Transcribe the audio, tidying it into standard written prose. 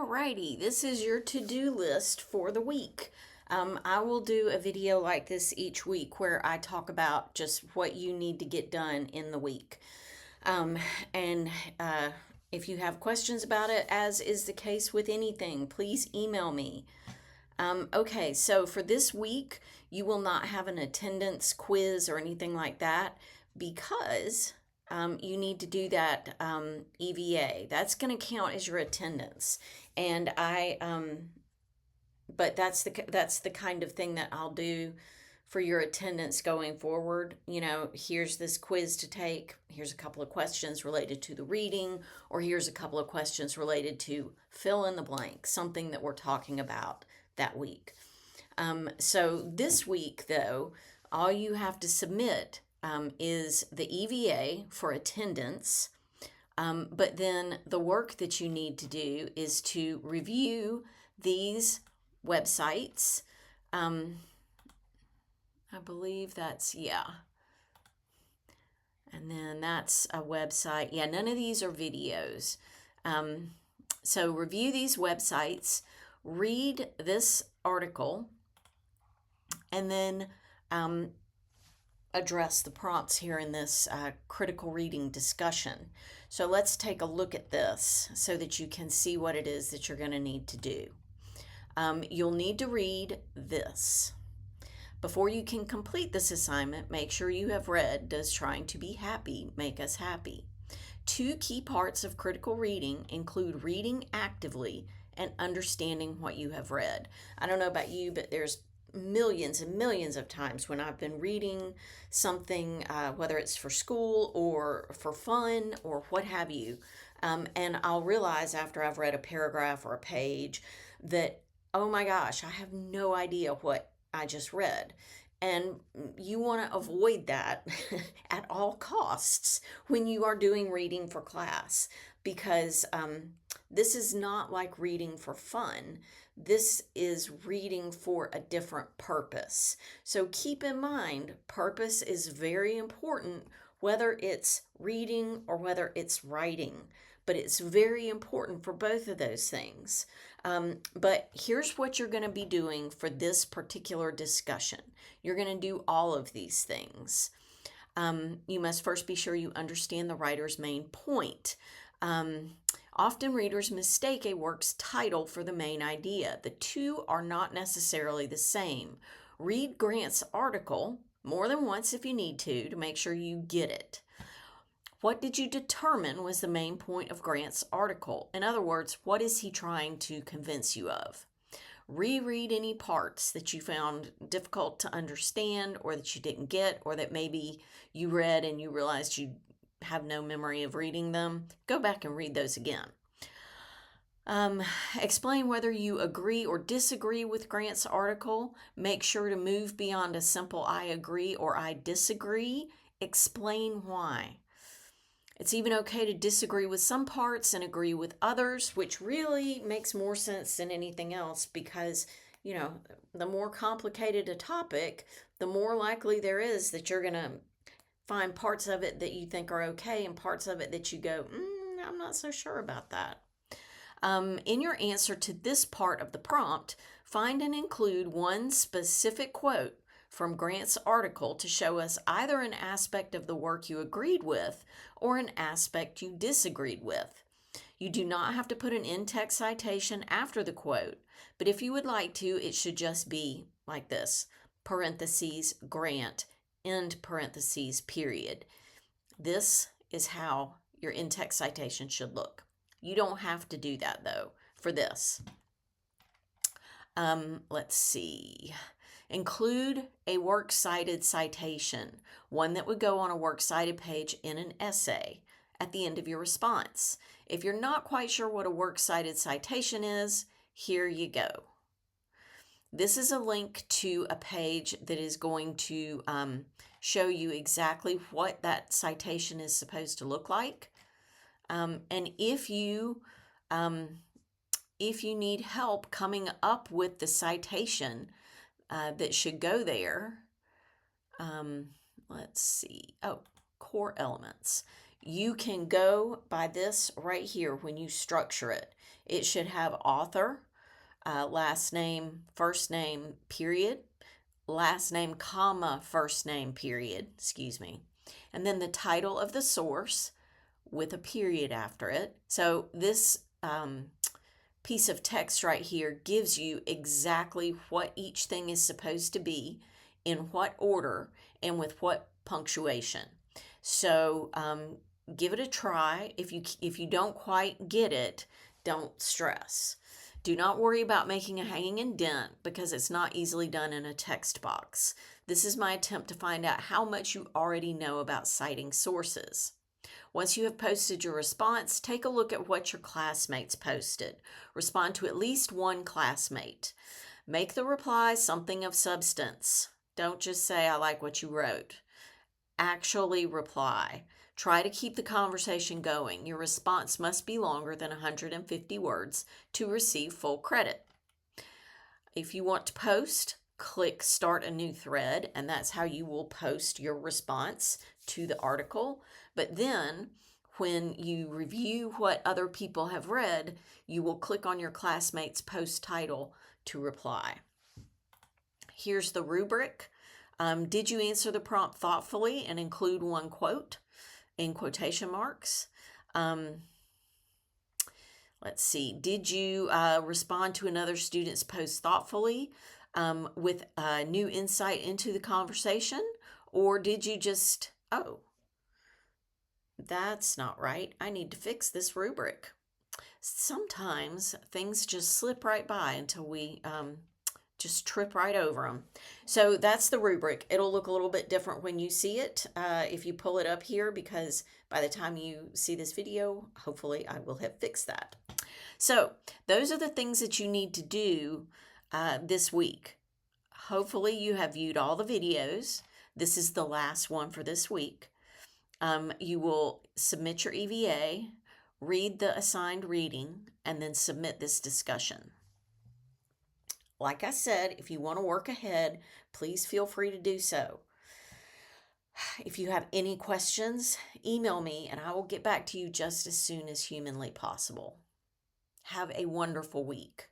Alrighty, this is your to-do list for the week. I will do a video like this each week where I talk about just what you need to get done in the week. Um, and if you have questions about it, as is the case with anything, please email me. Okay, so for this week, you will not have an attendance quiz or anything like that because you need to do that EVA. That's going to count as your attendance, and but that's the kind of thing that I'll do for your attendance going forward. You know, here's this quiz to take. Here's a couple of questions related to the reading, or here's a couple of questions related to fill in the blank, something that we're talking about that week. So this week, though, all you have to submit is the EVA for attendance. But then the work that you need to do is to review these websites. I believe that's, yeah. And then that's a website. Yeah, none of these are videos. So review these websites, read this article, and then address the prompts here in this critical reading discussion. So let's take a look at this so that you can see what it is that you're going to need to do. You'll need to read this. Before you can complete this assignment, make sure you have read Does Trying to Be Happy Make Us Happy? Two key parts of critical reading include reading actively and understanding what you have read. I don't know about you, but there's millions and millions of times when I've been reading something, whether it's for school or for fun or what have you, and I'll realize after I've read a paragraph or a page that, oh my gosh, I have no idea what I just read. And you want to avoid that at all costs when you are doing reading for class, because this is not like reading for fun. This is reading for a different purpose. So keep in mind, purpose is very important, whether it's reading or whether it's writing. But it's very important for both of those things. But here's what you're going to be doing for this particular discussion. You're going to do all of these things. You must first be sure you understand the writer's main point. Often readers mistake a work's title for the main idea. The two are not necessarily the same. Read Grant's article more than once if you need to make sure you get it. What did you determine was the main point of Grant's article? In other words, what is he trying to convince you of? Reread any parts that you found difficult to understand or that you didn't get, or that maybe you read and you realized you have no memory of reading them. Go back and read those again. Explain whether you agree or disagree with Grant's article. Make sure to move beyond a simple I agree or I disagree. Explain why. It's even okay to disagree with some parts and agree with others, which really makes more sense than anything else because, you know, the more complicated a topic, the more likely there is that you're going to find parts of it that you think are okay and parts of it that you go, I'm not so sure about that. In your answer to this part of the prompt, find and include one specific quote from Grant's article to show us either an aspect of the work you agreed with or an aspect you disagreed with. You do not have to put an in-text citation after the quote, but if you would like to, it should just be like this, parentheses, Grant, end parentheses, period. This is how your in-text citation should look. You don't have to do that, though, for this. Let's see. Include a works cited citation, one that would go on a works cited page in an essay at the end of your response. If you're not quite sure what a works cited citation is, here you go. This is a link to a page that is going to show you exactly what that citation is supposed to look like. And if you need help coming up with the citation that should go there, let's see. Oh, core elements. You can go by this right here when you structure it. It should have author, last name, first name, period, last name, comma, first name, period, excuse me. And then the title of the source with a period after it. So this piece of text right here gives you exactly what each thing is supposed to be, in what order, and with what punctuation. So give it a try. If you don't quite get it, don't stress. Do not worry about making a hanging indent because it's not easily done in a text box. This is my attempt to find out how much you already know about citing sources. Once you have posted your response, take a look at what your classmates posted. Respond to at least one classmate. Make the reply something of substance. Don't just say, I like what you wrote. Actually reply. Try to keep the conversation going. Your response must be longer than 150 words to receive full credit. If you want to post, click Start a New Thread, and that's how you will post your response to the article. But then, when you review what other people have read, you will click on your classmate's post title to reply. Here's the rubric. Did you answer the prompt thoughtfully and include one quote in quotation marks? Let's see. Did you respond to another student's post thoughtfully with new insight into the conversation? Or did you just, oh, that's not right. I need to fix this rubric. Sometimes things just slip right by until we just trip right over them. So that's the rubric. It'll look a little bit different when you see it if you pull it up here, because by the time you see this video, hopefully I will have fixed that. So those are the things that you need to do this week. Hopefully you have viewed all the videos. This is the last one for this week. You will submit your EVA, read the assigned reading, and then submit this discussion. Like I said, if you want to work ahead, please feel free to do so. If you have any questions, email me and I will get back to you just as soon as humanly possible. Have a wonderful week.